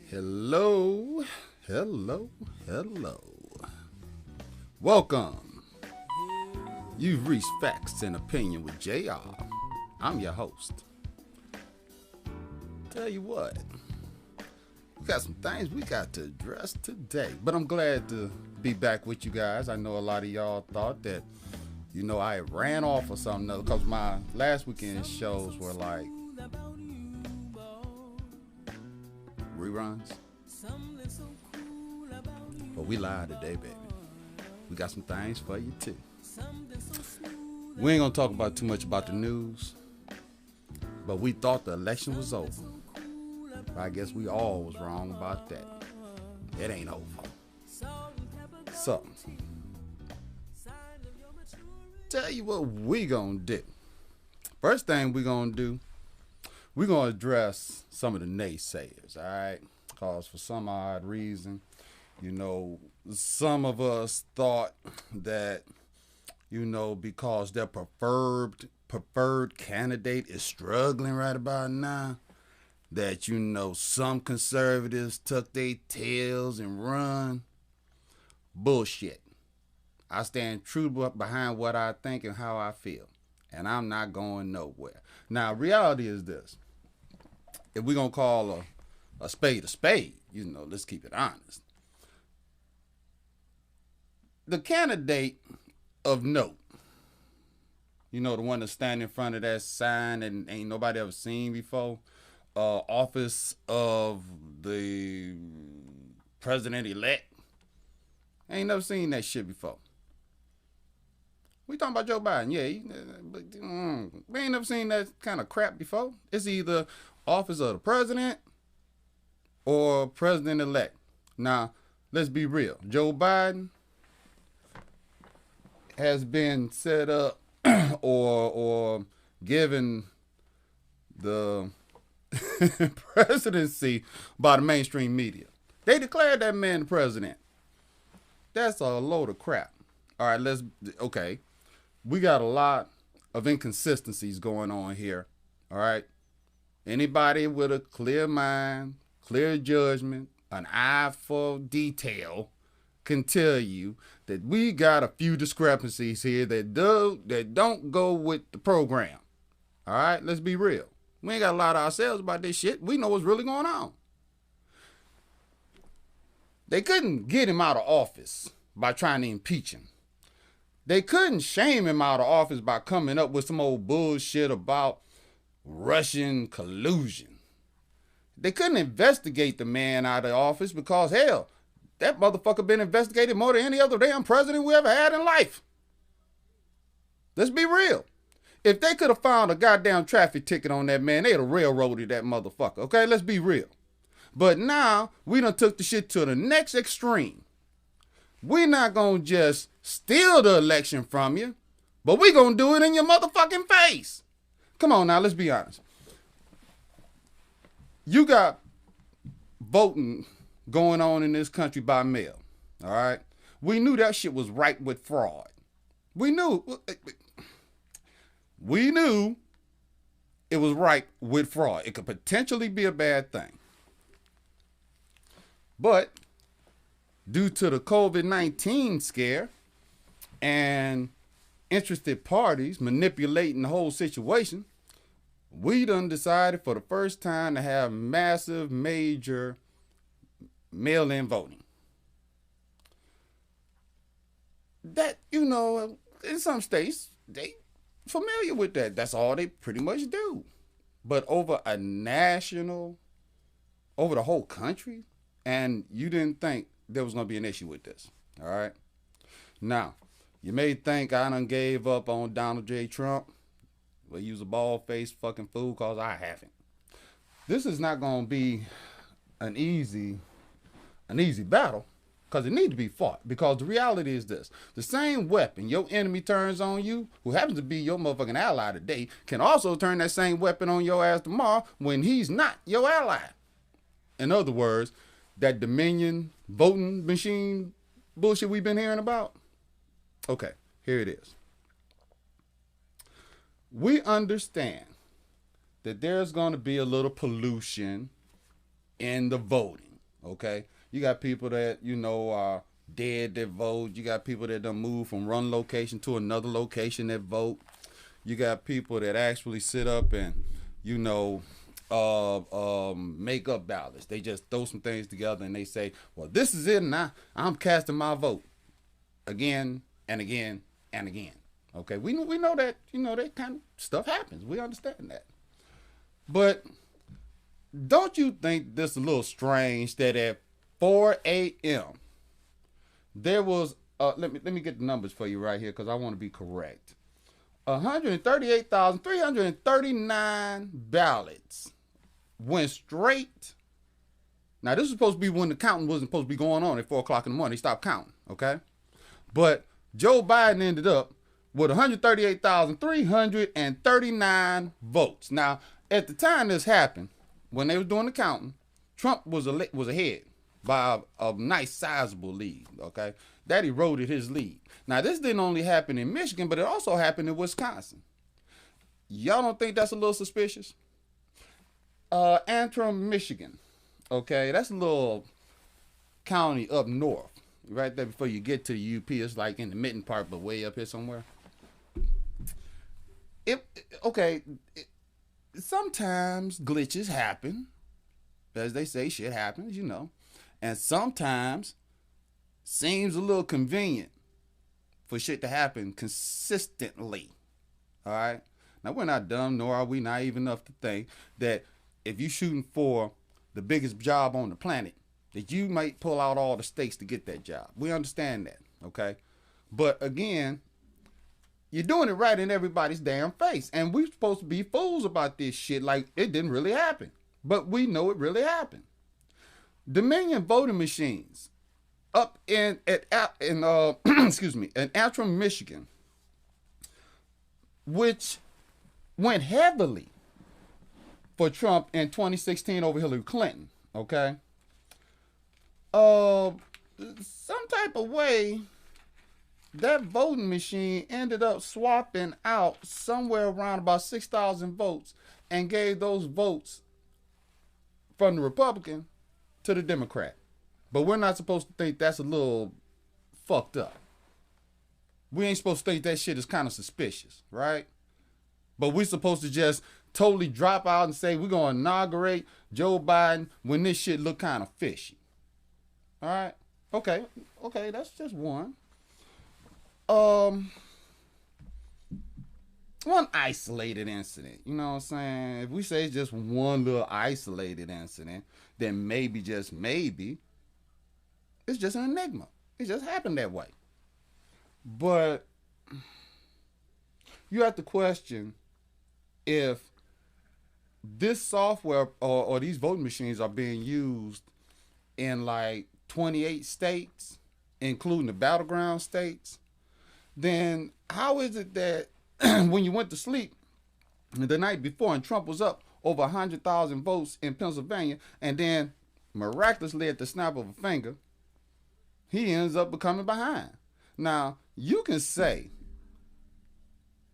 Hello, hello, hello. Welcome. You've reached Facts and Opinion with JR. I'm your host. Tell you what, we got some things we got to address today, but I'm glad to be back with you guys. I know a lot of y'all thought that, I ran off or something because my last weekend shows were like reruns. But we live today, baby. We got some things for you too. We ain't gonna talk about too much about the news, but we thought the election was over. But I guess we all was wrong about that. It ain't over. So, tell you what we gonna do. First thing we gonna do, we gonna address some of the naysayers, all right? Cause for some odd reason, some of us thought that, because their preferred candidate is struggling right about now, that, some conservatives tuck their tails and run. Bullshit. I stand true behind what I think and how I feel. And I'm not going nowhere. Now, reality is this. If we're going to call a spade, let's keep it honest. The candidate of note, the one that's standing in front of that sign and ain't nobody ever seen before, office of the president-elect, ain't never seen that shit before. We talking about Joe Biden, but we ain't never seen that kind of crap before. It's either office of the president or president-elect. Now, let's be real. Joe Biden has been set up or given the presidency by the mainstream media. They declared that man the president. That's a load of crap. All right, okay. We got a lot of inconsistencies going on here. All right. Anybody with a clear mind, clear judgment, an eye for detail can tell you that we got a few discrepancies here that don't go with the program. All right, let's be real. We ain't got to lie to ourselves about this shit. We know what's really going on. They couldn't get him out of office by trying to impeach him. They couldn't shame him out of office by coming up with some old bullshit about Russian collusion. They couldn't investigate the man out of office because, hell, that motherfucker been investigated more than any other damn president we ever had in life. Let's be real. If they could have found a goddamn traffic ticket on that man, they'd have railroaded that motherfucker. Okay, let's be real. But now, we done took the shit to the next extreme. We're not going to just steal the election from you, but we're going to do it in your motherfucking face. Come on now, let's be honest. You got voting going on in this country by mail, all right? We knew that shit was ripe with fraud. We knew it was ripe with fraud. It could potentially be a bad thing. But due to the COVID-19 scare and interested parties manipulating the whole situation, we done decided for the first time to have massive, major mail-in voting. That, in some states, they familiar with that. That's all they pretty much do. But over the whole country, and you didn't think there was going to be an issue with this. All right. Now, you may think I done gave up on Donald J. Trump. Well, he was a bald-faced fucking fool because I haven't. This is not going to be an easy battle because it needs to be fought. Because the reality is this. The same weapon your enemy turns on you, who happens to be your motherfucking ally today, can also turn that same weapon on your ass tomorrow when he's not your ally. In other words, that Dominion voting machine bullshit we've been hearing about. Okay, here it is. We understand that there's going to be a little pollution in the voting. Okay, you got people that are dead that vote. You got people that done move from one location to another location that vote. You got people that actually sit up and you know make up ballots. They just throw some things together and they say, well, this is it, and I'm casting my vote again and again and again. Okay, we know that that kind of stuff happens. We understand that, but don't you think this is a little strange that at 4 a.m. there was let me get the numbers for you right here because I want to be correct. 138,339 ballots went straight. Now this is supposed to be when the counting wasn't supposed to be going on at 4 o'clock in the morning. They stopped counting, okay? But Joe Biden ended up with 138,339 votes. Now, at the time this happened, when they were doing the counting, Trump was ahead by a nice sizable lead, okay? That eroded his lead. Now, this didn't only happen in Michigan, but it also happened in Wisconsin. Y'all don't think that's a little suspicious? Antrim, Michigan, okay? That's a little county up north, right there before you get to the UP. It's like in the mitten part, but way up here somewhere. Sometimes glitches happen. As they say, shit happens, And sometimes seems a little convenient for shit to happen consistently. All right? Now, we're not dumb, nor are we naive enough to think that if you're shooting for the biggest job on the planet, that you might pull out all the stakes to get that job. We understand that, okay? But again, you're doing it right in everybody's damn face. And we're supposed to be fools about this shit like it didn't really happen. But we know it really happened. Dominion voting machines up in excuse me, in Antrim, Michigan, which went heavily for Trump in 2016 over Hillary Clinton, okay? Some type of way that voting machine ended up swapping out somewhere around about 6,000 votes and gave those votes from the Republican to the Democrat. But we're not supposed to think that's a little fucked up. We ain't supposed to think that shit is kind of suspicious, right? But we're supposed to just totally drop out and say we're going to inaugurate Joe Biden when this shit look kind of fishy. All right? Okay, that's just one. One isolated incident, you know what I'm saying? If we say it's just one little isolated incident, then maybe, just maybe, it's just an enigma. It just happened that way. But you have to question if this software or these voting machines are being used in like 28 states, including the battleground states, then how is it that when you went to sleep the night before and Trump was up over 100,000 votes in Pennsylvania, and then miraculously at the snap of a finger, he ends up becoming behind? Now, you can say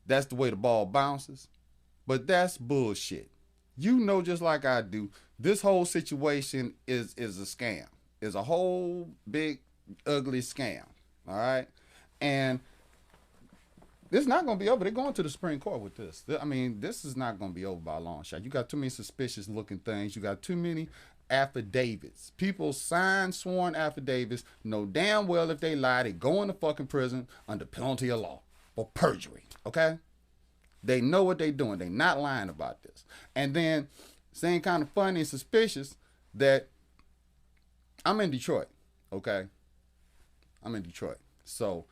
that's the way the ball bounces, but that's bullshit. You know, just like I do, this whole situation is a scam. It's a whole big, ugly scam, all right? And it's not going to be over. They're going to the Supreme Court with this. I mean, this is not going to be over by a long shot. You got too many suspicious looking things. You got too many affidavits. People sign sworn affidavits, know damn well if they lie, they go into fucking prison under penalty of law or perjury, okay? They know what they're doing. They're not lying about this. And then, same kind of funny and suspicious that I'm in Detroit, okay? I'm in Detroit. So,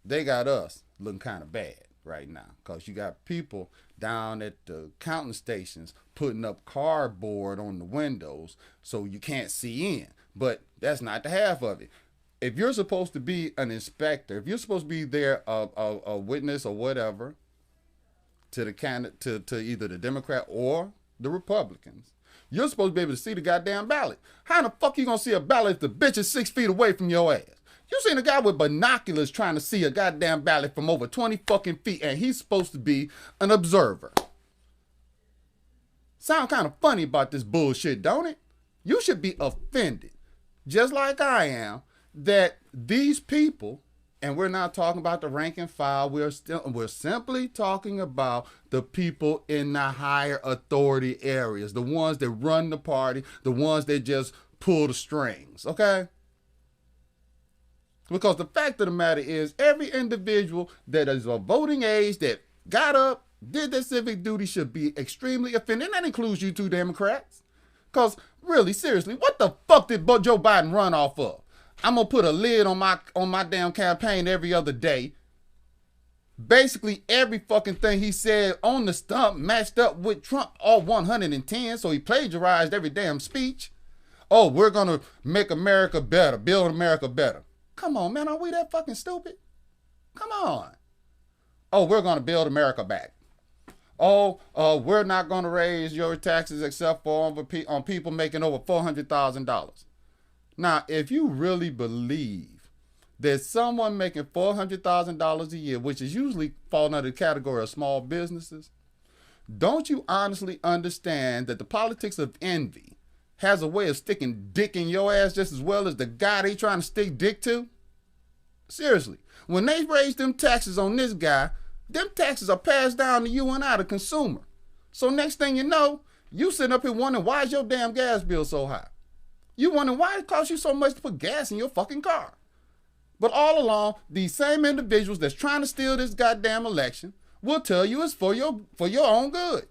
they got us looking kind of bad right now because you got people down at the counting stations putting up cardboard on the windows so you can't see in. But that's not the half of it. If you're supposed to be an inspector, if you're supposed to be there a witness or whatever to the candidate, to either the Democrat or the Republicans, you're supposed to be able to see the goddamn ballot. How the fuck you gonna see a ballot if the bitch is 6 feet away from your ass? You seen a guy with binoculars trying to see a goddamn ballot from over 20 fucking feet, and he's supposed to be an observer. Sound kind of funny about this bullshit, don't it? You should be offended, just like I am, that these people, and we're not talking about the rank and file, we're simply talking about the people in the higher authority areas, the ones that run the party, the ones that just pull the strings, okay? Because the fact of the matter is, every individual that is of voting age that got up, did their civic duty should be extremely offended. And that includes you two Democrats. Because, really, seriously, what the fuck did Joe Biden run off of? I'm going to put a lid on my damn campaign every other day. Basically, every fucking thing he said on the stump matched up with Trump all 110, so he plagiarized every damn speech. Oh, we're going to make America better, build America better. Come on, man, are we that fucking stupid? Come on. Oh, we're going to build America back. Oh, we're not going to raise your taxes except for on people making over $400,000. Now, if you really believe that someone making $400,000 a year, which is usually falling under the category of small businesses, don't you honestly understand that the politics of envy has a way of sticking dick in your ass just as well as the guy they trying to stick dick to? Seriously, when they raise them taxes on this guy, them taxes are passed down to you and I, the consumer. So next thing you know, you sitting up here wondering, why is your damn gas bill so high? You wondering why it costs you so much to put gas in your fucking car. But all along, these same individuals that's trying to steal this goddamn election will tell you it's for your own good.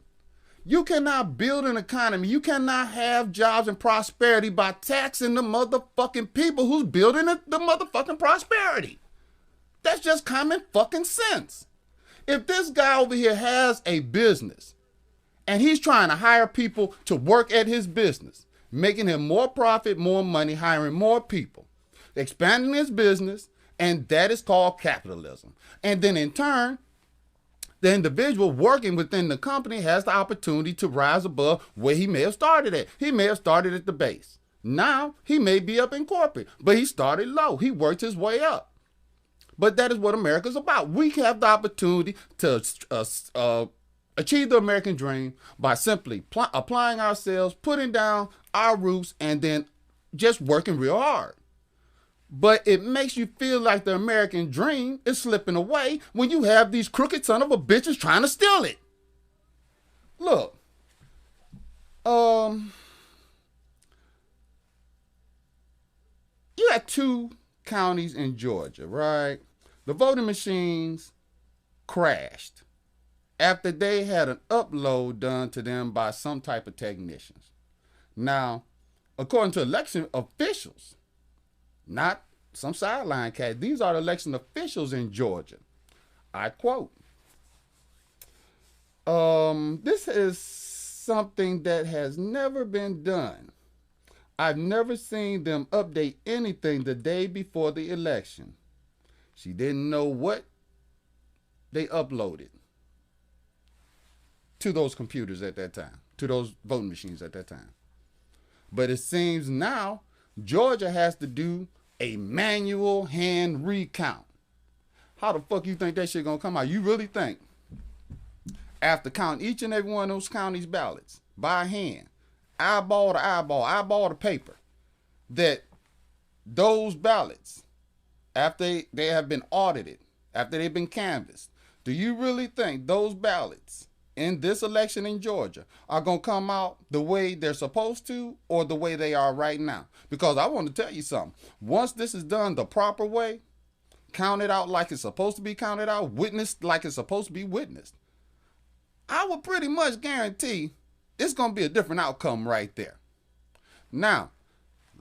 You cannot build an economy. You cannot have jobs and prosperity by taxing the motherfucking people who's building the motherfucking prosperity. That's just common fucking sense. If this guy over here has a business and he's trying to hire people to work at his business, making him more profit, more money, hiring more people, expanding his business, and that is called capitalism. And then in turn, the individual working within the company has the opportunity to rise above where he may have started at. He may have started at the base. Now, he may be up in corporate, but he started low. He worked his way up. But that is what America's about. We have the opportunity to achieve the American dream by simply applying ourselves, putting down our roots, and then just working real hard. But it makes you feel like the American dream is slipping away when you have these crooked son of a bitches trying to steal it. Look, you got 2 counties in Georgia, right? The voting machines crashed after they had an upload done to them by some type of technicians. Now, according to election officials, not some sideline cat, these are the election officials in Georgia. I quote, this is something that has never been done. I've never seen them update anything the day before the election. She didn't know what they uploaded to those computers at that time, to those voting machines at that time. But it seems now Georgia has to do a manual hand recount. How the fuck you think that shit gonna come out? You really think after counting each and every one of those counties' ballots by hand, eyeball to eyeball, eyeball to paper, that those ballots, after they have been audited, after they've been canvassed, do you really think those ballots in this election in Georgia are going to come out the way they're supposed to or the way they are right now? Because I want to tell you something. Once this is done the proper way, counted out like it's supposed to be counted out, witnessed like it's supposed to be witnessed, I would pretty much guarantee it's going to be a different outcome right there. Now,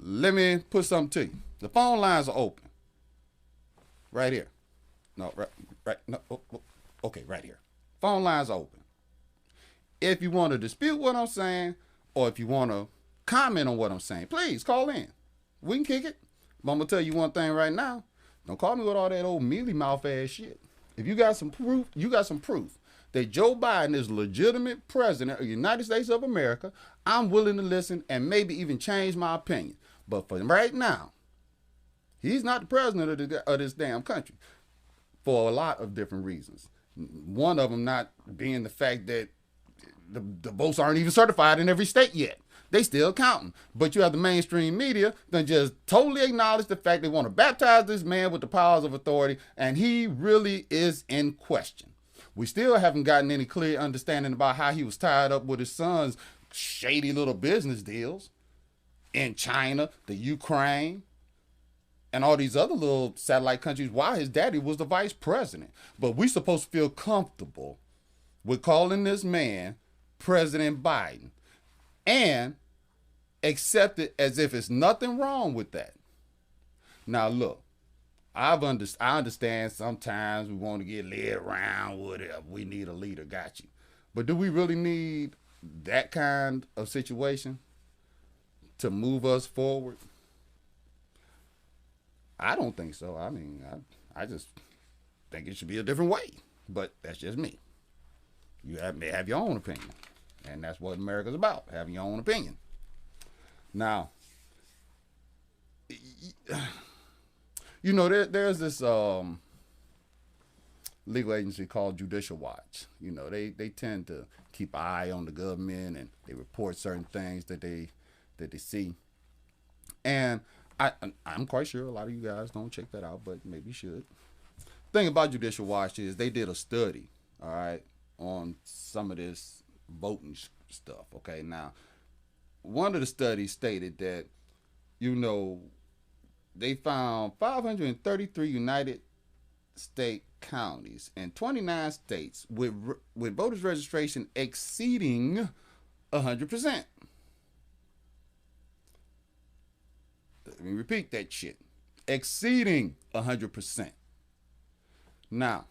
let me put something to you. The phone lines are open. Right here. No, right, no, okay, right here. Phone lines are open. If you want to dispute what I'm saying, or if you want to comment on what I'm saying, please call in. We can kick it. But I'm going to tell you one thing right now. Don't call me with all that old mealy mouth ass shit. If you got some proof, you got some proof that Joe Biden is legitimate president of the United States of America, I'm willing to listen and maybe even change my opinion. But for right now, he's not the president of this damn country for a lot of different reasons. One of them not being the fact that the votes aren't even certified in every state yet. They still counting. But you have the mainstream media that just totally acknowledge the fact they want to baptize this man with the powers of authority, and he really is in question. We still haven't gotten any clear understanding about how he was tied up with his son's shady little business deals in China, the Ukraine, and all these other little satellite countries while his daddy was the vice president. But we supposed to feel comfortable with calling this man President Biden and accept it as if it's nothing wrong with that. Now look, I understand sometimes we want to get led around, whatever. We need a leader, got you. But do we really need that kind of situation to move us forward? I don't think so. I mean, I just think it should be a different way. But that's just me. You may have your own opinion. And that's what America's about, having your own opinion. Now, you know, there's this legal agency called Judicial Watch. You know, they tend to keep an eye on the government, and they report certain things that they see. And I'm quite sure a lot of you guys don't check that out, but maybe you should. The thing about Judicial Watch is they did a study, all right, on some of this voting stuff. Okay, now one of the studies stated that, you know, they found 533 United States counties and 29 states with voters registration exceeding 100%. Let me repeat that shit. Exceeding 100%. Now,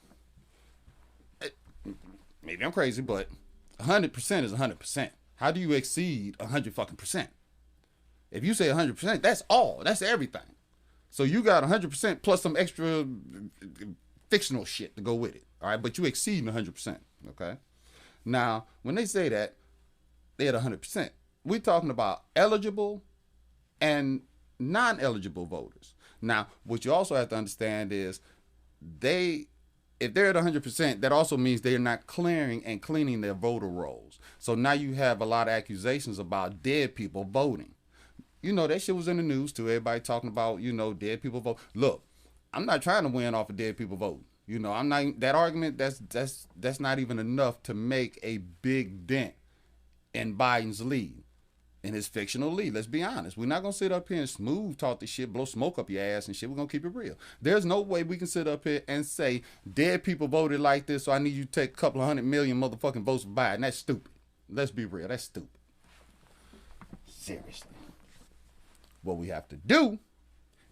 maybe I'm crazy, but 100% is 100%. How do you exceed 100 fucking percent? If you say 100%, that's all. That's everything. So you got 100% plus some extra fictional shit to go with it. All right, but you exceed 100%. Okay. Now, when they say that they had 100%, we're talking about eligible and non-eligible voters. Now, what you also have to understand is if they're at 100%, that also means they're not clearing and cleaning their voter rolls. So now you have a lot of accusations about dead people voting. You know, that shit was in the news too. Everybody talking about, you know, dead people vote. Look, I'm not trying to win off of dead people vote. You know, I'm not, that argument, that's not even enough to make a big dent in Biden's lead, in his fictional lead. Let's be honest. We're not going to sit up here and smooth talk this shit, blow smoke up your ass and shit. We're going to keep it real. There's no way we can sit up here and say dead people voted like this, so I need you to take a couple of 100 million motherfucking votes for Biden. That's stupid. Let's be real. That's stupid. Seriously. What we have to do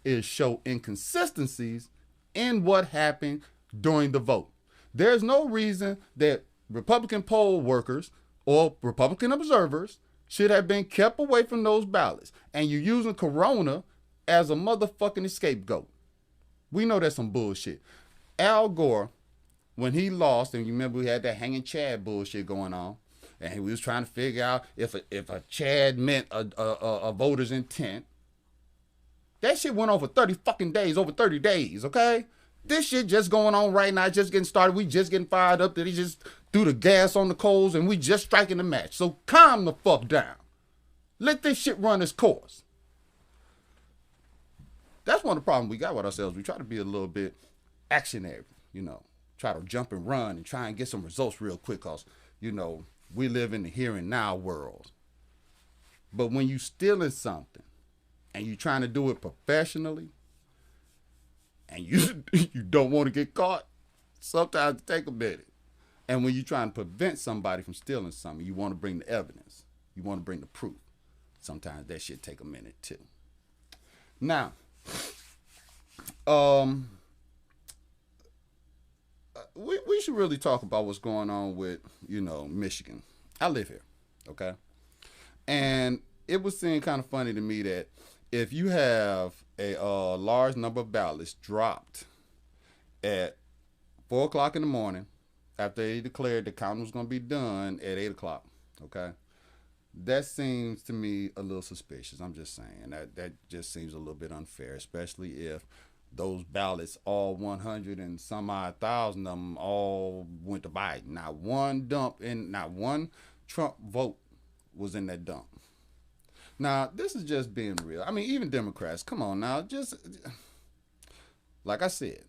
is show inconsistencies in what happened during the vote. There's no reason that Republican poll workers or Republican observers should have been kept away from those ballots. And you're using Corona as a motherfucking scapegoat. We know that's some bullshit. Al Gore, when he lost, and you remember we had that hanging Chad bullshit going on, and he was trying to figure out if a Chad meant a voter's intent. That shit went on for 30 fucking days, over 30 days, okay? This shit just going on right now, just getting started. We just getting fired up that he just threw the gas on the coals and we just striking the match. So calm the fuck down. Let this shit run its course. That's one of the problems we got with ourselves. We try to be a little bit actionary, you know, try to jump and run and try and get some results real quick because, you know, we live in the here and now world. But when you stealing something and you trying to do it professionally and you don't want to get caught, sometimes it take a minute. And when you're trying to prevent somebody from stealing something, you want to bring the evidence. You want to bring the proof. Sometimes that shit take a minute too. Now, we should really talk about what's going on with, you know, Michigan. I live here, okay? And it was seeming kind of funny to me that if you have a large number of ballots dropped at 4 o'clock in the morning after they declared the counting was going to be done at 8 o'clock, okay? That seems to me a little suspicious. I'm just saying that just seems a little bit unfair, especially if those ballots, all 100 and some odd thousand of them, all went to Biden. Not one dump in, not one Trump vote was in that dump. Now, this is just being real. I mean, even Democrats, come on now, just like I said,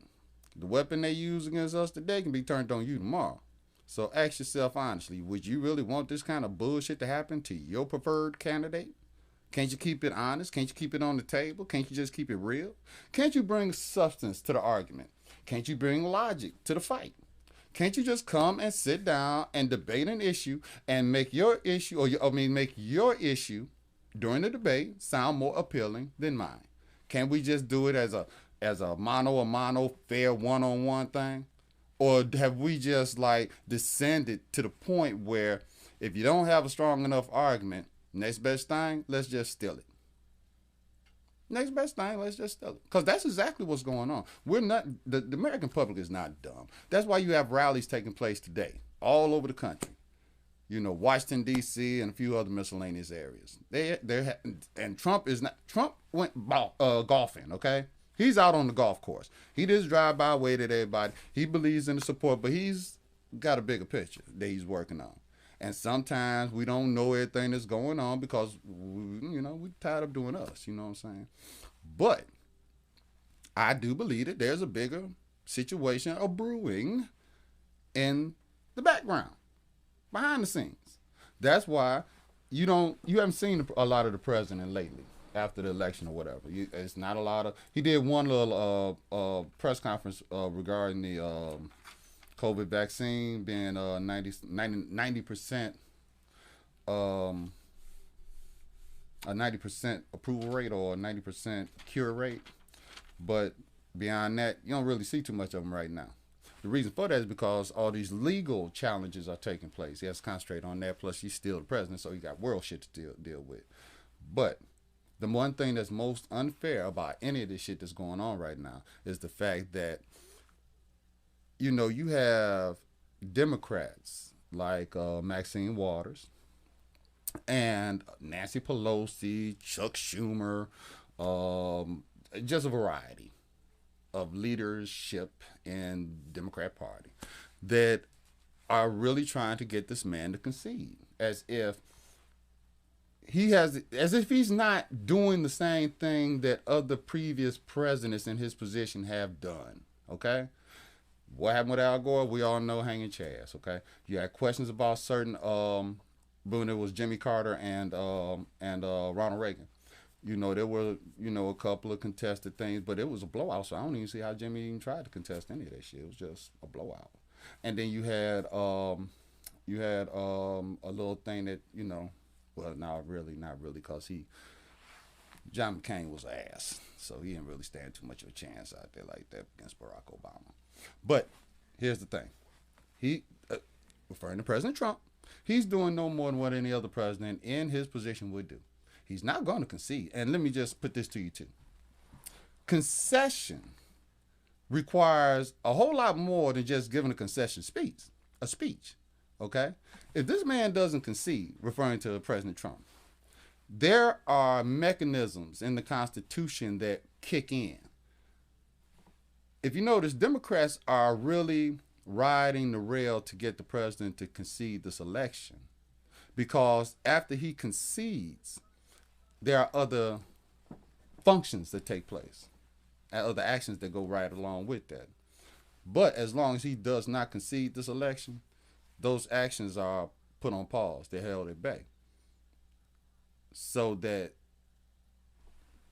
the weapon they use against us today can be turned on you tomorrow. So ask yourself honestly, would you really want this kind of bullshit to happen to your preferred candidate? Can't you keep it honest? Can't you keep it on the table? Can't you just keep it real? Can't you bring substance to the argument? Can't you bring logic to the fight? Can't you just come and sit down and debate an issue and make your issue, make your issue during the debate sound more appealing than mine? Can't we just do it as a mano fair one-on-one thing? Or have we just like descended to the point where if you don't have a strong enough argument, next best thing, let's just steal it. Next best thing, let's just steal it. Because that's exactly what's going on. We're not, the American public is not dumb. That's why you have rallies taking place today all over the country. You know, Washington, D.C. and a few other miscellaneous areas. And Trump went golfing, okay? He's out on the golf course. He just drive-by waved at everybody. He believes in the support, but he's got a bigger picture that he's working on. And sometimes we don't know everything that's going on because, we're tired of doing us, you know what I'm saying? But I do believe that there's a bigger situation of brewing in the background, behind the scenes. That's why you haven't seen a lot of the president lately after the election or whatever. It's not a lot of, he did one little press conference regarding the COVID vaccine being 90% a 90% approval rate or a 90% cure rate. But beyond that, you don't really see too much of them right now. The reason for that is because all these legal challenges are taking place. He has to concentrate on that. Plus, he's still the president, so he got world shit to deal with. But the one thing that's most unfair about any of this shit that's going on right now is the fact that, you have Democrats like Maxine Waters and Nancy Pelosi, Chuck Schumer, just a variety of leadership in the Democrat Party that are really trying to get this man to concede, as if he's not doing the same thing that other previous presidents in his position have done. Okay? What happened with Al Gore? We all know, hanging chairs. Okay? You had questions about certain when it was Jimmy Carter and Ronald Reagan. There were, a couple of contested things, but it was a blowout, so I don't even see how Jimmy even tried to contest any of that shit. It was just a blowout. And then you had a little thing that, well, not really, because John McCain was an ass, so he didn't really stand too much of a chance out there like that against Barack Obama. But here's the thing. He, referring to President Trump, he's doing no more than what any other president in his position would do. He's not going to concede. And let me just put this to you too. Concession requires a whole lot more than just giving a concession speech. Okay? If this man doesn't concede, referring to President Trump, there are mechanisms in the Constitution that kick in. If you notice, Democrats are really riding the rail to get the president to concede this election, because after he concedes, there are other functions that take place, and other actions that go right along with that. But as long as he does not concede this election, those actions are put on pause. They're held at bay, so that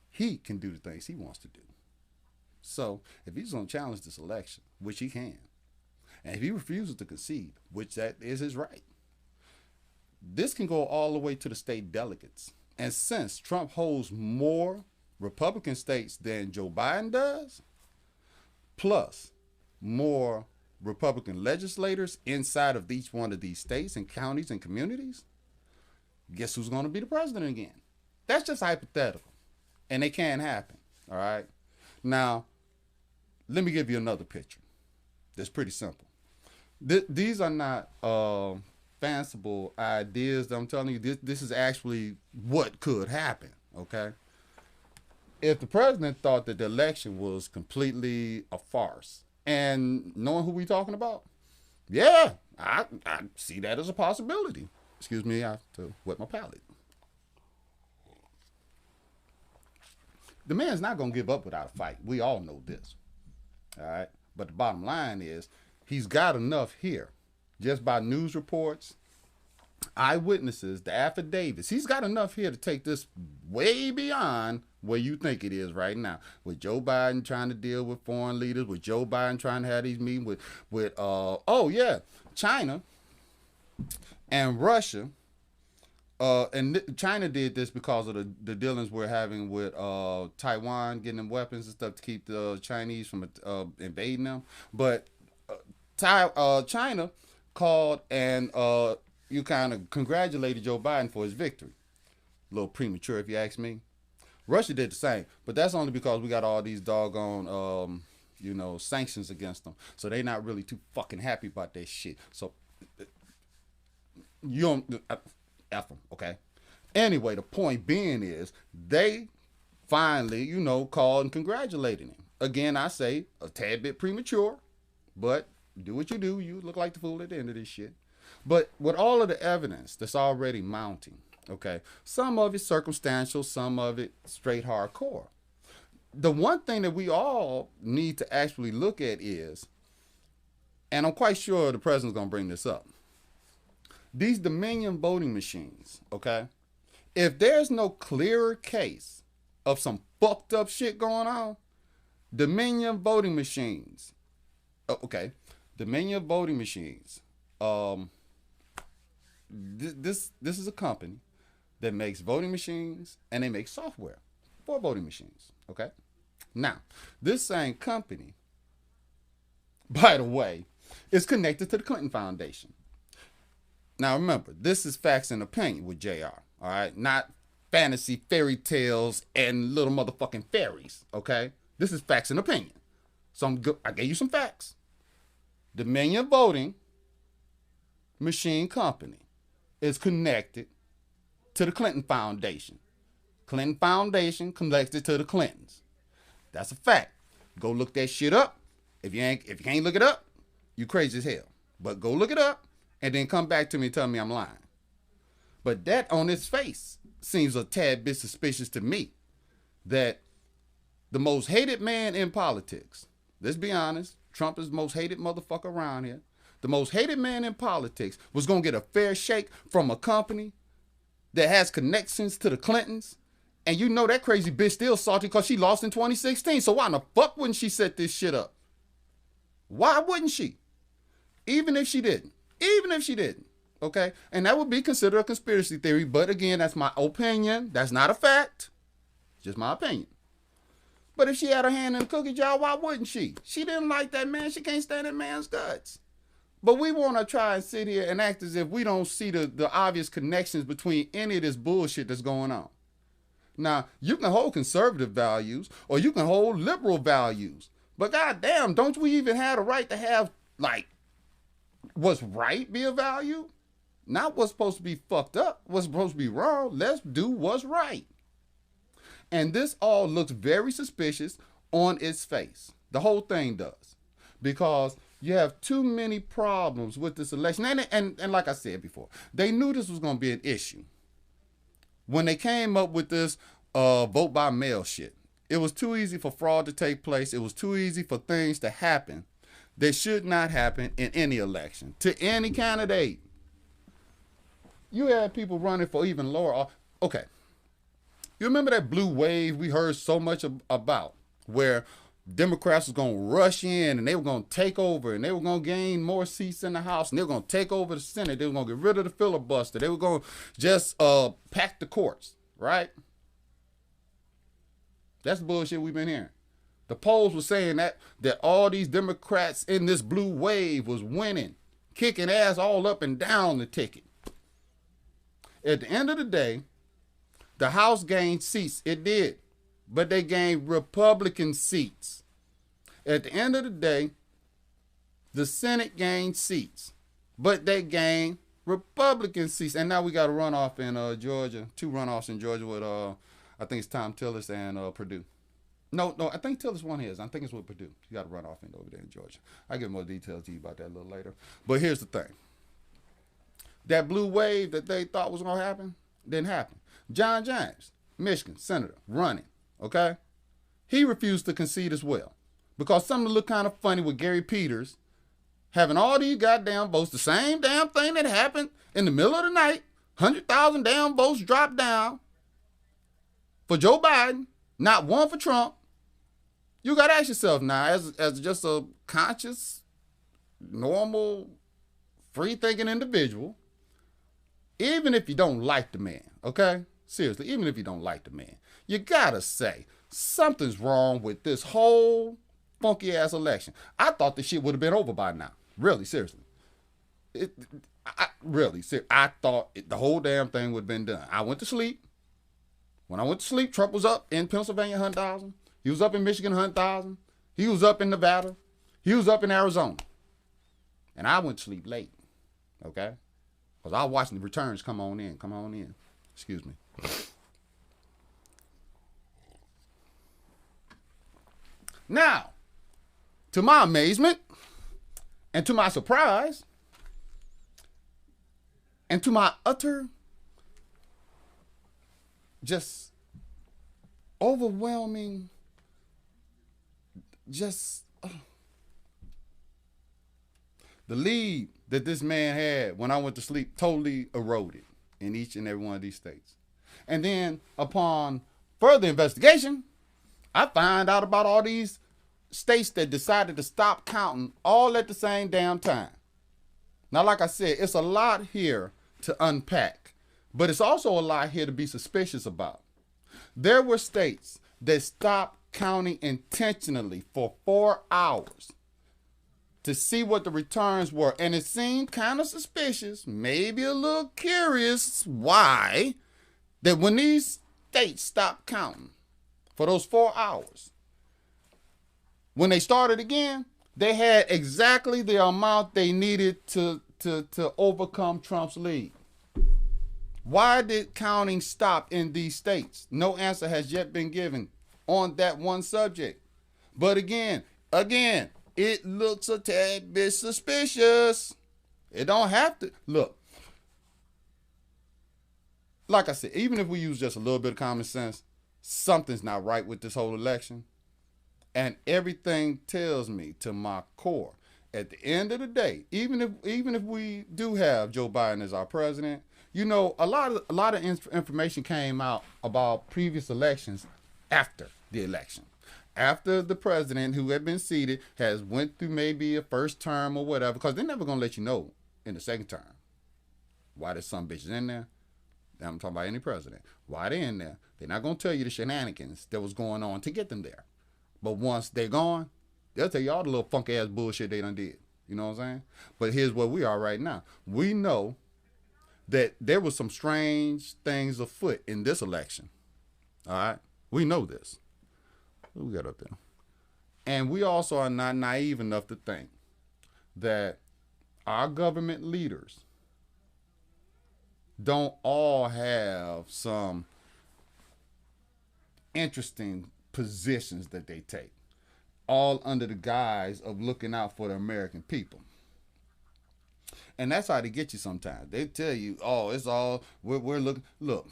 he can do the things he wants to do. So if he's going to challenge this election, which he can, and if he refuses to concede, which that is his right, this can go all the way to the state delegates. And since Trump holds more Republican states than Joe Biden does, plus more Republican legislators inside of each one of these states and counties and communities, guess who's going to be the president again? That's just hypothetical. And it can happen. All right? Now, let me give you another picture. That's pretty simple. These are not fanciful ideas that I'm telling you. This is actually what could happen, okay? If the president thought that the election was completely a farce, and knowing who we talking about, yeah, I see that as a possibility. Excuse me, I have to wet my palate. The man's not gonna give up without a fight. We all know this. All right. But the bottom line is he's got enough here. Just by news reports, eyewitnesses, the affidavits. He's got enough here to take this way beyond where you think it is right now. With Joe Biden trying to deal with foreign leaders, with Joe Biden trying to have these meetings with China and Russia. And China did this because of the dealings we're having with Taiwan, getting them weapons and stuff to keep the Chinese from invading them. But China called and you kind of congratulated Joe Biden for his victory. A little premature, if you ask me. Russia did the same, but that's only because we got all these doggone, sanctions against them. So they're not really too fucking happy about that shit. So you don't F them, okay? Anyway, the point being is they finally, called and congratulated him. Again, I say a tad bit premature, but do what you do. You look like the fool at the end of this shit. But with all of the evidence that's already mounting, okay, some of it circumstantial, some of it straight hardcore. The one thing that we all need to actually look at is, and I'm quite sure the president's going to bring this up, these Dominion voting machines, okay? If there's no clearer case of some fucked up shit going on, Dominion voting machines, Dominion voting machines, this is a company that makes voting machines and they make software for voting machines, okay? Now, this same company, by the way, is connected to the Clinton Foundation. Now remember, this is facts and opinion with JR, all right? Not fantasy fairy tales and little motherfucking fairies, okay? This is facts and opinion. So I gave you some facts. Dominion Voting Machine Company is connected to the Clinton Foundation. Clinton Foundation connected to the Clintons. That's a fact. Go look that shit up. If you can't look it up, you crazy as hell. But go look it up and then come back to me and tell me I'm lying. But that on its face seems a tad bit suspicious to me, that the most hated man in politics, let's be honest, Trump is the most hated motherfucker around here. The most hated man in politics was going to get a fair shake from a company that has connections to the Clintons. And you know that crazy bitch still salty because she lost in 2016. So why in the fuck wouldn't she set this shit up? Why wouldn't she? Even if she didn't. Okay? And that would be considered a conspiracy theory. But again, that's my opinion. That's not a fact. Just my opinion. But if she had her hand in the cookie jar, why wouldn't she? She didn't like that man. She can't stand that man's guts. But we want to try and sit here and act as if we don't see the obvious connections between any of this bullshit that's going on. Now, you can hold conservative values or you can hold liberal values. But goddamn, don't we even have the right to have, like, what's right be a value? Not what's supposed to be fucked up, what's supposed to be wrong. Let's do what's right. And this all looks very suspicious on its face. The whole thing does. Because you have too many problems with this election. And like I said before, they knew this was going to be an issue. When they came up with this vote by mail shit, it was too easy for fraud to take place. It was too easy for things to happen that should not happen in any election, to any candidate. You had people running for even lower. Okay. You remember that blue wave we heard so much about, where Democrats was going to rush in and they were going to take over and they were going to gain more seats in the House and they were going to take over the Senate. They were going to get rid of the filibuster. They were going to just pack the courts, right? That's bullshit we've been hearing. The polls were saying that all these Democrats in this blue wave was winning, kicking ass all up and down the ticket. At the end of the day, the House gained seats. It did. But they gained Republican seats. At the end of the day, the Senate gained seats. But they gained Republican seats. And now we got a runoff in Georgia. 2 runoffs in Georgia with, I think it's Tom Tillis and Purdue. No, I think Tillis won his. I think it's with Purdue. You got a runoff in over there in Georgia. I'll give more details to you about that a little later. But here's the thing. That blue wave that they thought was going to happen didn't happen. John James, Michigan senator, running, okay? He refused to concede as well because something looked kind of funny with Gary Peters having all these goddamn votes, the same damn thing that happened in the middle of the night, 100,000 damn votes dropped down for Joe Biden, not one for Trump. You got to ask yourself now, as just a conscious, normal, free-thinking individual, even if you don't like the man, okay? Seriously, even if you don't like the man, you got to say, something's wrong with this whole funky-ass election. I thought this shit would have been over by now. Really, seriously. I thought the whole damn thing would have been done. I went to sleep. When I went to sleep, Trump was up in Pennsylvania 100,000. He was up in Michigan 100,000. He was up in Nevada. He was up in Arizona. And I went to sleep late, okay? Because I was watching the returns come on in. Excuse me. Now, to my amazement, and to my surprise, and to my utter, just overwhelming, the lead that this man had when I went to sleep totally eroded in each and every one of these states. And then upon further investigation, I find out about all these states that decided to stop counting all at the same damn time. Now, like I said, it's a lot here to unpack, but it's also a lot here to be suspicious about. There were states that stopped counting intentionally for 4 hours to see what the returns were, and it seemed kind of suspicious, maybe a little curious, why that when these states stopped counting for those 4 hours, when they started again, they had exactly the amount they needed to overcome Trump's lead. Why did counting stop in these states? No answer has yet been given on that one subject. But again, it looks a tad bit suspicious. It don't have to. Look, like I said, even if we use just a little bit of common sense, something's not right with this whole election. And everything tells me to my core, at the end of the day, even if we do have Joe Biden as our president, you know, a lot of information came out about previous elections after the election. After the president who had been seated has went through maybe a first term or whatever, because they're never going to let you know in the second term why there's some bitches in there. I'm talking about any president. Why they in there? They're not going to tell you the shenanigans that was going on to get them there. But once they're gone, they'll tell you all the little funky ass bullshit they done did. You know what I'm saying? But here's where we are right now. We know that there was some strange things afoot in this election. All right? We know this. What we got up there? And we also are not naive enough to think that our government leaders don't all have some interesting positions that they take, all under the guise of looking out for the American people. And that's how they get you sometimes. They tell you, oh, it's all, we're looking. Look,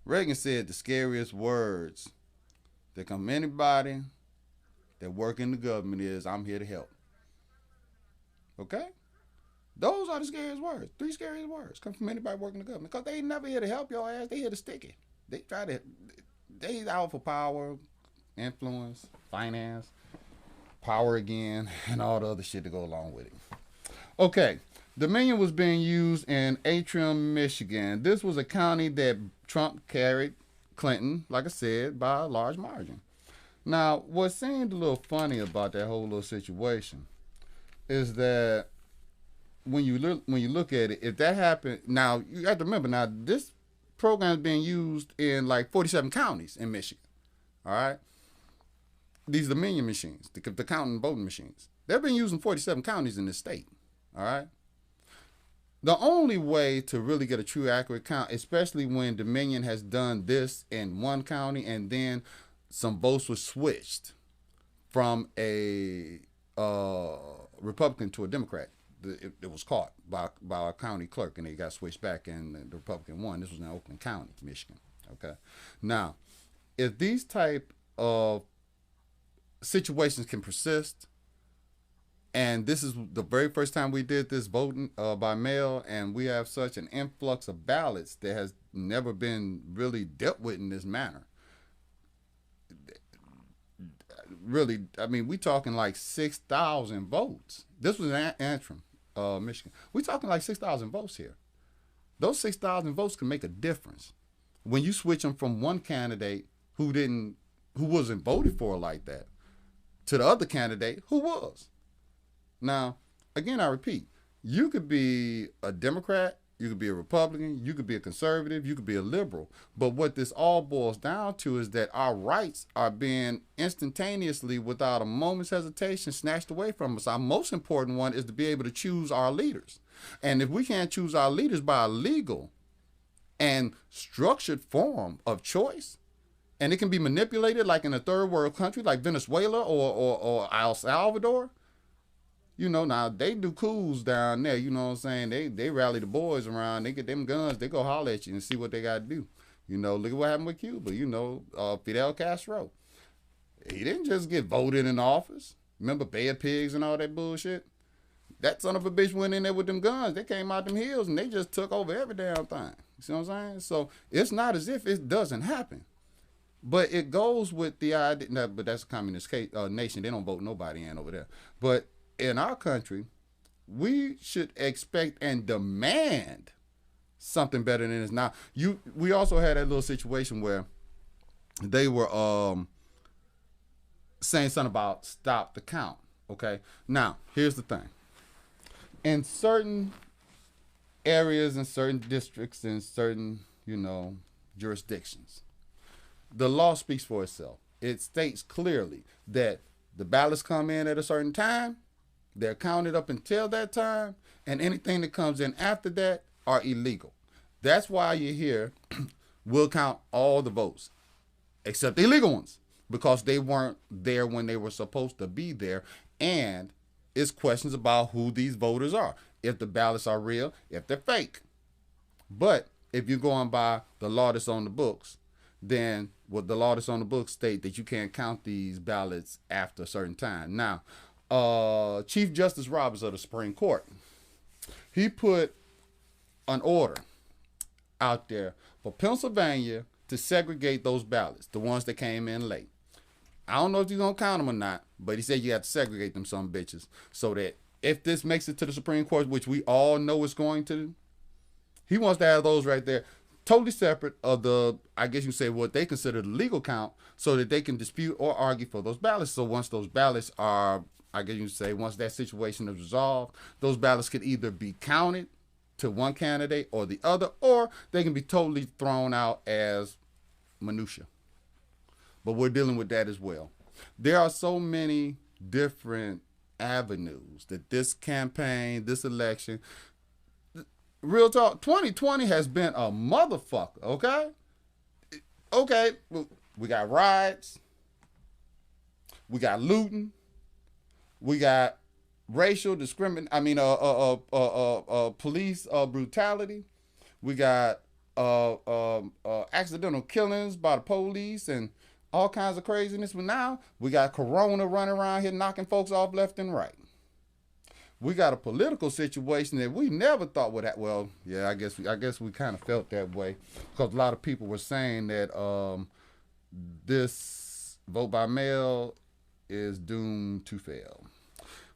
Reagan said the scariest words that come from anybody that work in the government is, I'm here to help. Okay? Those are the scariest words. 3 scariest words come from anybody working in the government. Because they ain't never here to help your ass. They here to stick it. They out for power, influence, finance, power again, and all the other shit to go along with it. Okay, Dominion was being used in Antrim, Michigan. This was a county that Trump carried Clinton, like I said, by a large margin. Now, what seemed a little funny about that whole little situation is that when you look at it, if that happened, now you have to remember, now this program is being used in like 47 counties in Michigan. All right, these Dominion machines, the counting and voting machines, they're being used in 47 counties in this state. All right. The only way to really get a true accurate count, especially when Dominion has done this in one county and then some votes were switched from a Republican to a Democrat. it was caught by a county clerk, and it got switched back, and the Republican won. This was in Oakland County, Michigan. Okay, now if these type of situations can persist, and this is the very first time we did this voting by mail, and we have such an influx of ballots that has never been really dealt with in this manner. Really, I mean, we talking like 6,000 votes. This was in Antrim, Michigan. We talking like 6,000 votes here. Those 6,000 votes can make a difference when you switch them from one candidate who wasn't voted for like that to the other candidate who was. Now, again, I repeat, you could be a Democrat, you could be a Republican, you could be a conservative, you could be a liberal. But what this all boils down to is that our rights are being instantaneously, without a moment's hesitation, snatched away from us. Our most important one is to be able to choose our leaders. And if we can't choose our leaders by a legal and structured form of choice, and it can be manipulated like in a third world country like Venezuela or El Salvador, now they do coups down there, you know what I'm saying? They rally the boys around, they get them guns, they go holler at you and see what they got to do. Look at what happened with Cuba, Fidel Castro. He didn't just get voted in office. Remember Bay of Pigs and all that bullshit? That son of a bitch went in there with them guns. They came out them hills and they just took over every damn thing. You see what I'm saying? So it's not as if it doesn't happen. But it goes with the idea, but that's a communist nation. They don't vote nobody in over there. But in our country, we should expect and demand something better than this. Now, we also had that little situation where they were saying something about stop the count. Okay. Now, here's the thing. In certain areas, in certain districts, in certain, jurisdictions, the law speaks for itself. It states clearly that the ballots come in at a certain time, they're counted up until that time, and anything that comes in after that are illegal. That's why you hear we'll count all the votes, except the illegal ones, because they weren't there when they were supposed to be there, and it's questions about who these voters are, if the ballots are real, if they're fake. But if you're going by the law that's on the books, then what the law that's on the books state that you can't count these ballots after a certain time. Now, Chief Justice Roberts of the Supreme Court, he put an order out there for Pennsylvania to segregate those ballots, the ones that came in late. I don't know if you're going to count them or not, but he said you have to segregate them some bitches so that if this makes it to the Supreme Court, which we all know it's going to, he wants to have those right there, totally separate of the, I guess you say, what they consider the legal count, so that they can dispute or argue for those ballots. So once those ballots are, I guess you say, once that situation is resolved, those ballots could either be counted to one candidate or the other, or they can be totally thrown out as minutia. But we're dealing with that as well. There are so many different avenues that this campaign, this election, real talk, 2020 has been a motherfucker, okay? Okay, we got riots, we got looting, we got racial discrimination, police brutality, we got accidental killings by the police and all kinds of craziness. But now we got Corona running around here knocking folks off left and right. We got a political situation that we never thought would happen. Well, yeah, I guess we kind of felt that way, because a lot of people were saying that this vote by mail is doomed to fail.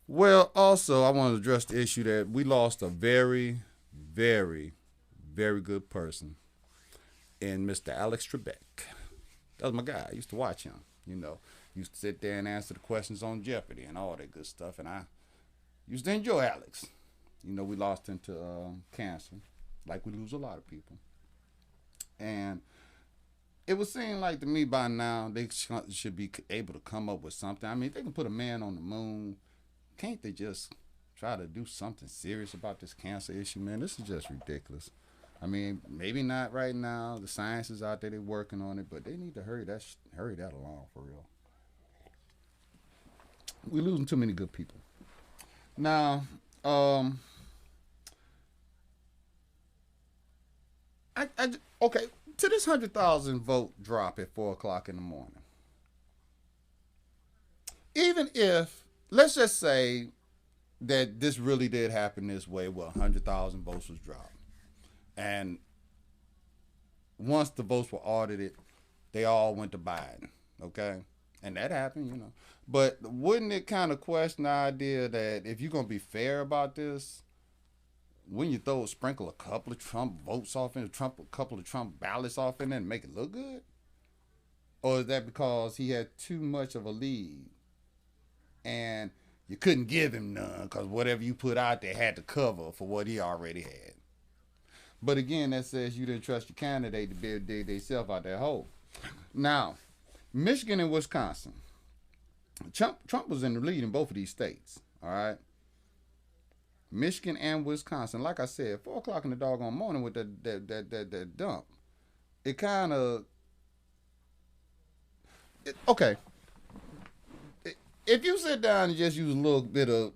Well, also, I want to address the issue that we lost a very, very, very good person in Mr. Alex Trebek. That was my guy. I used to watch him, used to sit there and answer the questions on Jeopardy and all that good stuff. And I used to enjoy Alex. We lost him to cancer, like we lose a lot of people. And it would seem like to me by now they should be able to come up with something. I mean, if they can put a man on the moon, can't they just try to do something serious about this cancer issue, man? This is just ridiculous. I mean, maybe not right now. The science is out there, they're working on it, but they need to hurry that along for real. We're losing too many good people. Now, Um, okay. To this 100,000 vote drop at 4 o'clock in the morning, even if let's just say that this really did happen this way, where 100,000 votes was dropped, and once the votes were audited, they all went to Biden. Okay, and that happened, you know. But wouldn't it kind of question the idea that if you're gonna be fair about this, when you sprinkle a couple of Trump votes off in a couple of Trump ballots off in there and make it look good? Or is that because he had too much of a lead and you couldn't give him none because whatever you put out there had to cover for what he already had? But again, that says you didn't trust your candidate to be able to dig themselves out that hole. Now, Michigan and Wisconsin, Trump was in the lead in both of these states. All right, Michigan and Wisconsin. Like I said, 4 o'clock in the doggone morning with that dump. It kind of okay. If you sit down and just use a little bit of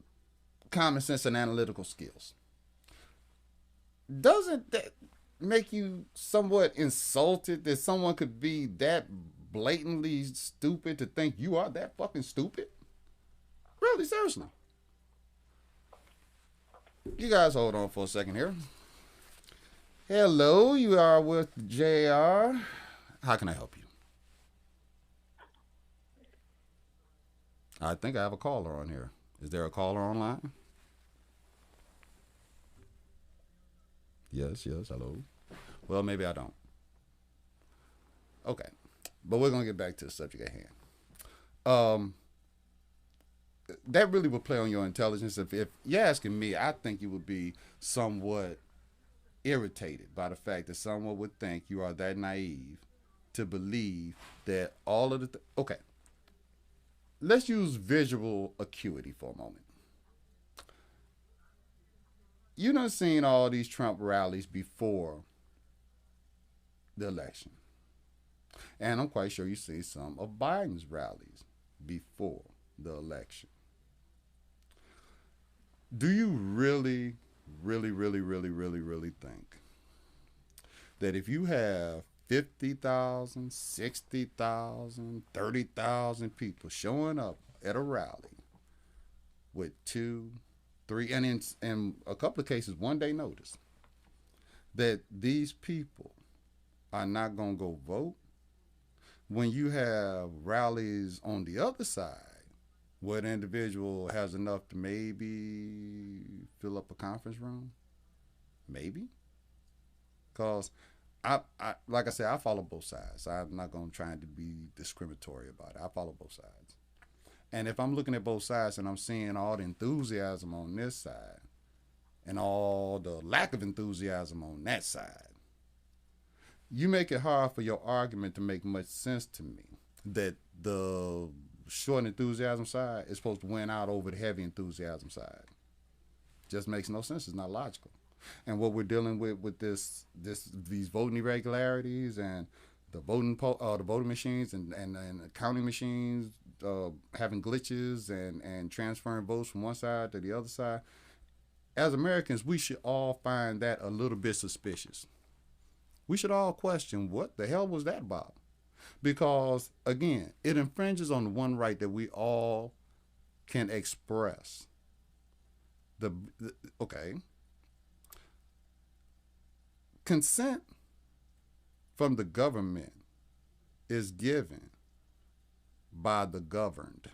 common sense and analytical skills, doesn't that make you somewhat insulted that someone could be that blatantly stupid to think you are that fucking stupid? Really, seriously. You guys hold on for a second here. Hello, you are with JR. How can I help you? I think I have a caller on here. Is there a caller online? Yes, hello. Well, maybe I don't. Okay. But we're going to get back to the subject at hand. That really would play on your intelligence. If you're asking me, I think you would be somewhat irritated by the fact that someone would think you are that naive to believe that all of the... Okay. Let's use visual acuity for a moment. You done seen all these Trump rallies before the election. And I'm quite sure you see some of Biden's rallies before the election. Do you really think that if you have 50,000, 60,000, 30,000 people showing up at a rally with 2, 3, and in a couple of cases, 1 day notice, that these people are not going to go vote when you have rallies on the other side where the individual has enough to maybe fill up a conference room? Maybe. Because I like I said, I follow both sides. I'm not going to try to be discriminatory about it. I follow both sides. And if I'm looking at both sides and I'm seeing all the enthusiasm on this side and all the lack of enthusiasm on that side, you make it hard for your argument to make much sense to me that the short enthusiasm side is supposed to win out over the heavy enthusiasm side. Just makes no sense. It's not logical. And what we're dealing with these voting irregularities and the voting machines and counting machines having glitches and transferring votes from one side to the other side. As Americans, we should all find that a little bit suspicious. We should all question what the hell was that about? Because, again, it infringes on the one right that we all can express. Okay. Consent from the government is given by the governed.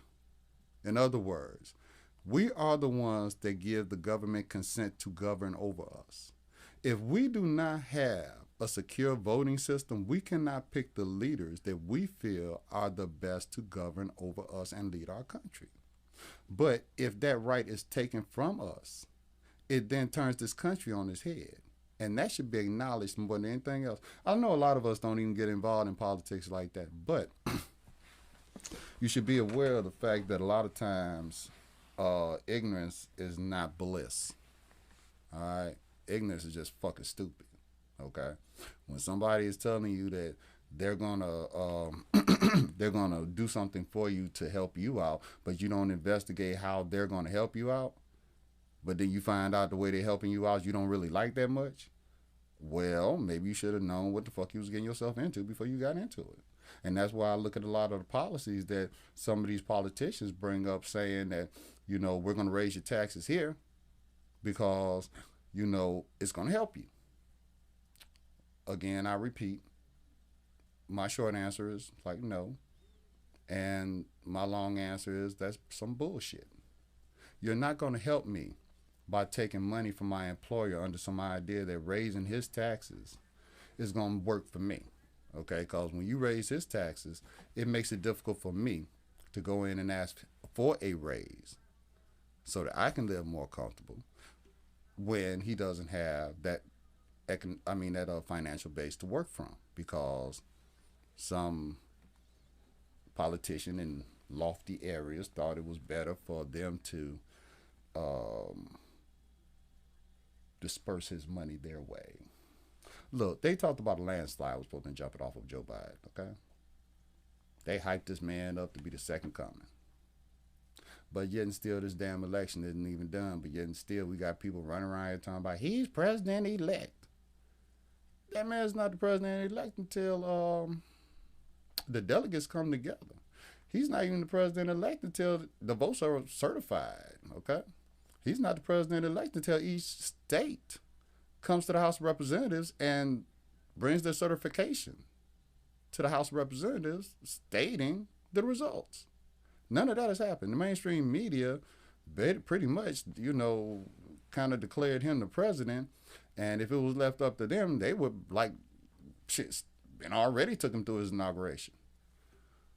In other words, we are the ones that give the government consent to govern over us. If we do not have a secure voting system, we cannot pick the leaders that we feel are the best to govern over us and lead our country. But if that right is taken from us, it then turns this country on its head. And that should be acknowledged more than anything else. I know a lot of us don't even get involved in politics like that, but you should be aware of the fact that a lot of times ignorance is not bliss. All right? Ignorance is just fucking stupid. Okay? When somebody is telling you that they're gonna they're gonna do something for you to help you out, but you don't investigate how they're gonna help you out, but then you find out the way they're helping you out, you don't really like that much. Well, maybe you should have known what the fuck you was getting yourself into before you got into it. And that's why I look at a lot of the policies that some of these politicians bring up, saying that, we're going to raise your taxes here because, it's going to help you. Again, I repeat, my short answer is like no. And my long answer is that's some bullshit. You're not going to help me by taking money from my employer under some idea that raising his taxes is going to work for me. Okay, because when you raise his taxes, it makes it difficult for me to go in and ask for a raise so that I can live more comfortable when he doesn't have that financial base to work from, because some politician in lofty areas thought it was better for them to disperse his money their way. Look, they talked about a landslide was supposed to jump it off of Joe Biden, okay? They hyped this man up to be the second coming. But yet and still, this damn election isn't even done. But yet and still, we got people running around here talking about he's president-elect. That man's not the president-elect until the delegates come together. He's not even the president-elect until the votes are certified, okay? He's not the president-elect until each state comes to the House of Representatives and brings their certification to the House of Representatives stating the results. None of that has happened. The mainstream media pretty much, kind of declared him the president, and if it was left up to them, they would and already took him through his inauguration.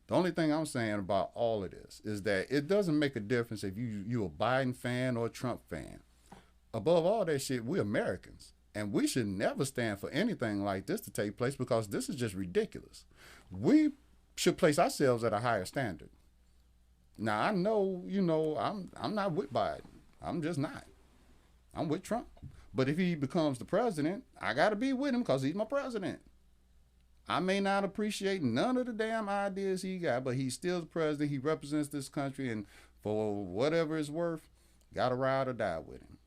The only thing I'm saying about all of this is that it doesn't make a difference if you a Biden fan or a Trump fan. Above all that shit, we're Americans. And we should never stand for anything like this to take place, because this is just ridiculous. We should place ourselves at a higher standard. Now, I know, I'm not with Biden. I'm just not. I'm with Trump. But if he becomes the president, I got to be with him because he's my president. I may not appreciate none of the damn ideas he got, but he's still the president. He represents this country, and for whatever it's worth, got to ride or die with him.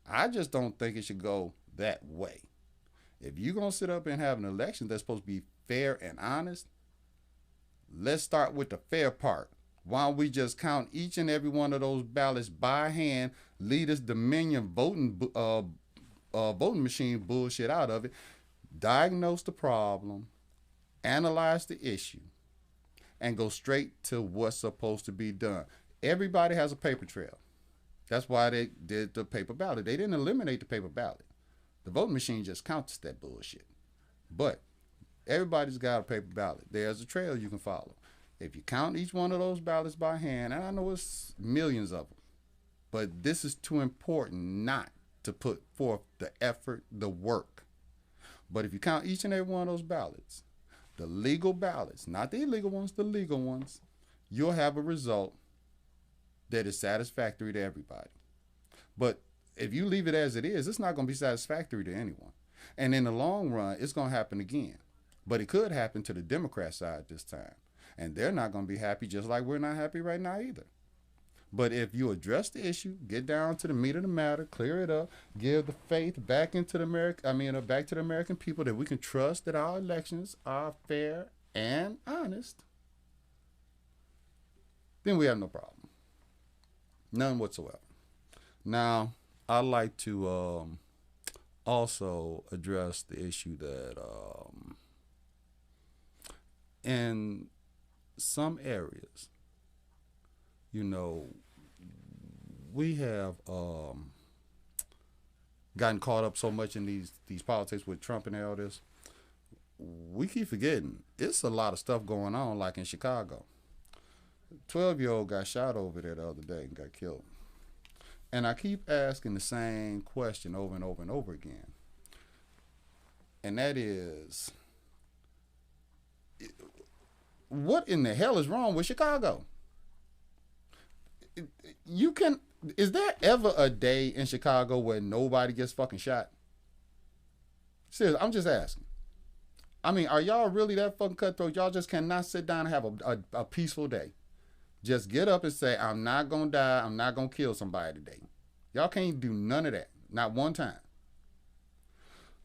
I just don't think it should go that way. If you're going to sit up and have an election that's supposed to be fair and honest, let's start with the fair part. Why don't we just count each and every one of those ballots by hand, leave this Dominion voting machine bullshit out of it, diagnose the problem, analyze the issue, and go straight to what's supposed to be done. Everybody has a paper trail. That's why they did the paper ballot. They didn't eliminate the paper ballot. The voting machine just counts that bullshit. But everybody's got a paper ballot. There's a trail you can follow. If you count each one of those ballots by hand, and I know it's millions of them, but this is too important not to put forth the effort, the work. But if you count each and every one of those ballots, the legal ballots, not the illegal ones, the legal ones, you'll have a result that is satisfactory to everybody. But if you leave it as it is, it's not going to be satisfactory to anyone. And in the long run, it's going to happen again. But it could happen to the Democrat side this time. And they're not going to be happy, just like we're not happy right now either. But if you address the issue, get down to the meat of the matter, clear it up, give the faith back into back to the American people, that we can trust that our elections are fair and honest, then we have no problem. None whatsoever. Now, I'd like to also address the issue that in some areas, we have gotten caught up so much in these politics with Trump and all this. We keep forgetting it's a lot of stuff going on, like in Chicago. 12-year-old got shot over there the other day and got killed. And I keep asking the same question over and over and over again. And that is, what in the hell is wrong with Chicago? Is there ever a day in Chicago where nobody gets fucking shot? Seriously, I'm just asking. I mean, are y'all really that fucking cutthroat? Y'all just cannot sit down and have a peaceful day. Just get up and say, I'm not going to die. I'm not going to kill somebody today. Y'all can't do none of that. Not one time.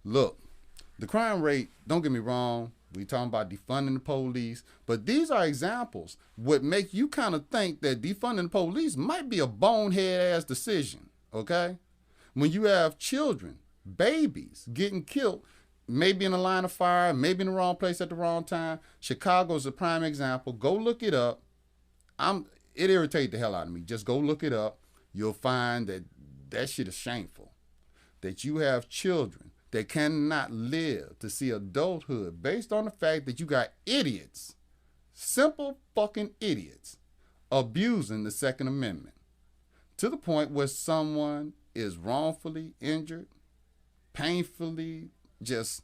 Look, the crime rate, don't get me wrong, we talking about defunding the police, but these are examples what make you kind of think that defunding the police might be a bonehead ass decision, okay? When you have children, babies getting killed, maybe in a line of fire, maybe in the wrong place at the wrong time. Chicago's a prime example. Go look it up. It irritates the hell out of me. Just go look it up. You'll find that that shit is shameful. That you have children that cannot live to see adulthood based on the fact that you got idiots, simple fucking idiots, abusing the Second Amendment to the point where someone is wrongfully injured, painfully, just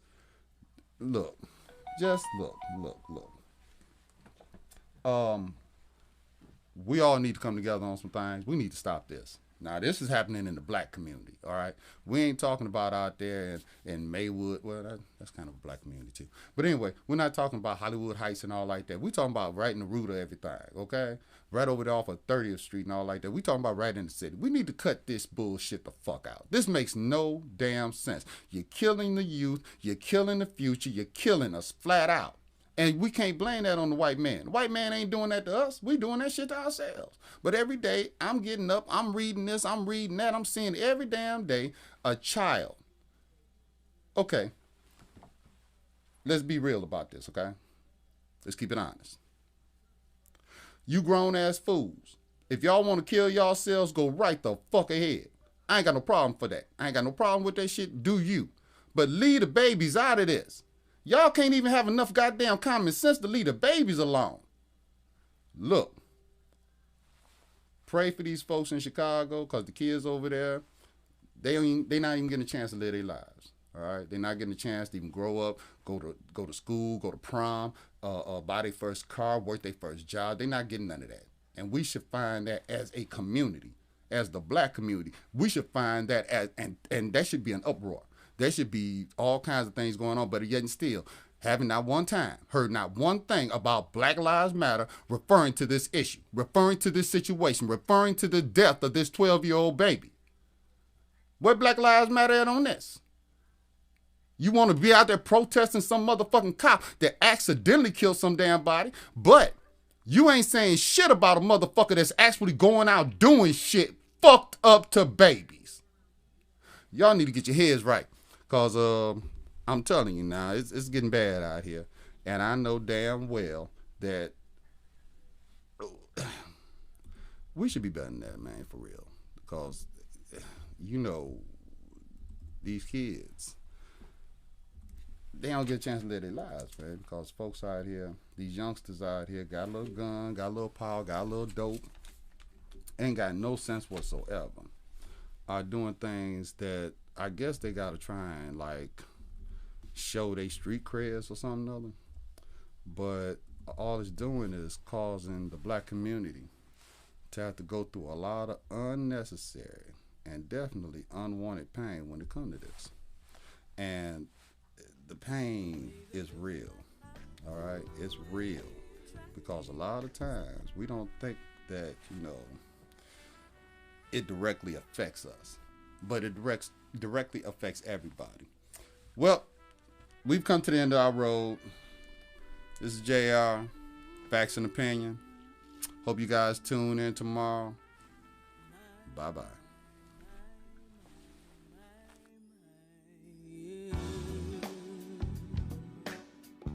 look. We all need to come together on some things. We need to stop this. Now, this is happening in the black community, all right? We ain't talking about out there in Maywood. Well, that's kind of a black community, too. But anyway, we're not talking about Hollywood Heights and all like that. We're talking about right in the root of everything, okay? Right over there off of 30th Street and all like that. We're talking about right in the city. We need to cut this bullshit the fuck out. This makes no damn sense. You're killing the youth. You're killing the future. You're killing us flat out. And we can't blame that on the white man. The white man ain't doing that to us. We doing that shit to ourselves. But every day, I'm getting up, I'm reading this, I'm reading that, I'm seeing every damn day a child. Okay. Let's be real about this, okay? Let's keep it honest. You grown-ass fools. If y'all want to kill yourselves, go right the fuck ahead. I ain't got no problem for that. I ain't got no problem with that shit. Do you. But leave the babies out of this. Y'all can't even have enough goddamn common sense to leave the babies alone. Look, pray for these folks in Chicago because the kids over there, they not even getting a chance to live their lives. All right, they're not getting a chance to even grow up, go to school, go to prom, buy their first car, work their first job. They're not getting none of that. And we should find that as a community, as the black community, we should find that as and that should be an uproar. There should be all kinds of things going on, but yet and still, having not one time heard not one thing about Black Lives Matter referring to this issue, referring to this situation, referring to the death of this 12-year-old baby. Where Black Lives Matter at on this? You want to be out there protesting some motherfucking cop that accidentally killed some damn body, but you ain't saying shit about a motherfucker that's actually going out doing shit fucked up to babies. Y'all need to get your heads right. Because I'm telling you now, it's getting bad out here. And I know damn well that we should be better than that, man, for real. Because, you know, these kids, they don't get a chance to live their lives, man. Because folks out here, these youngsters out here got a little gun, got a little power, got a little dope, ain't got no sense whatsoever. Are doing things that I guess they gotta try and like show they street creds or something other. But all it's doing is causing the black community to have to go through a lot of unnecessary and definitely unwanted pain when it comes to this. And the pain is real. All right, it's real because a lot of times we don't think that, you know, it directly affects us, but it directly affects everybody. Well, we've come to the end of our road. This is JR, Facts and Opinion. Hope you guys tune in tomorrow. Bye-bye.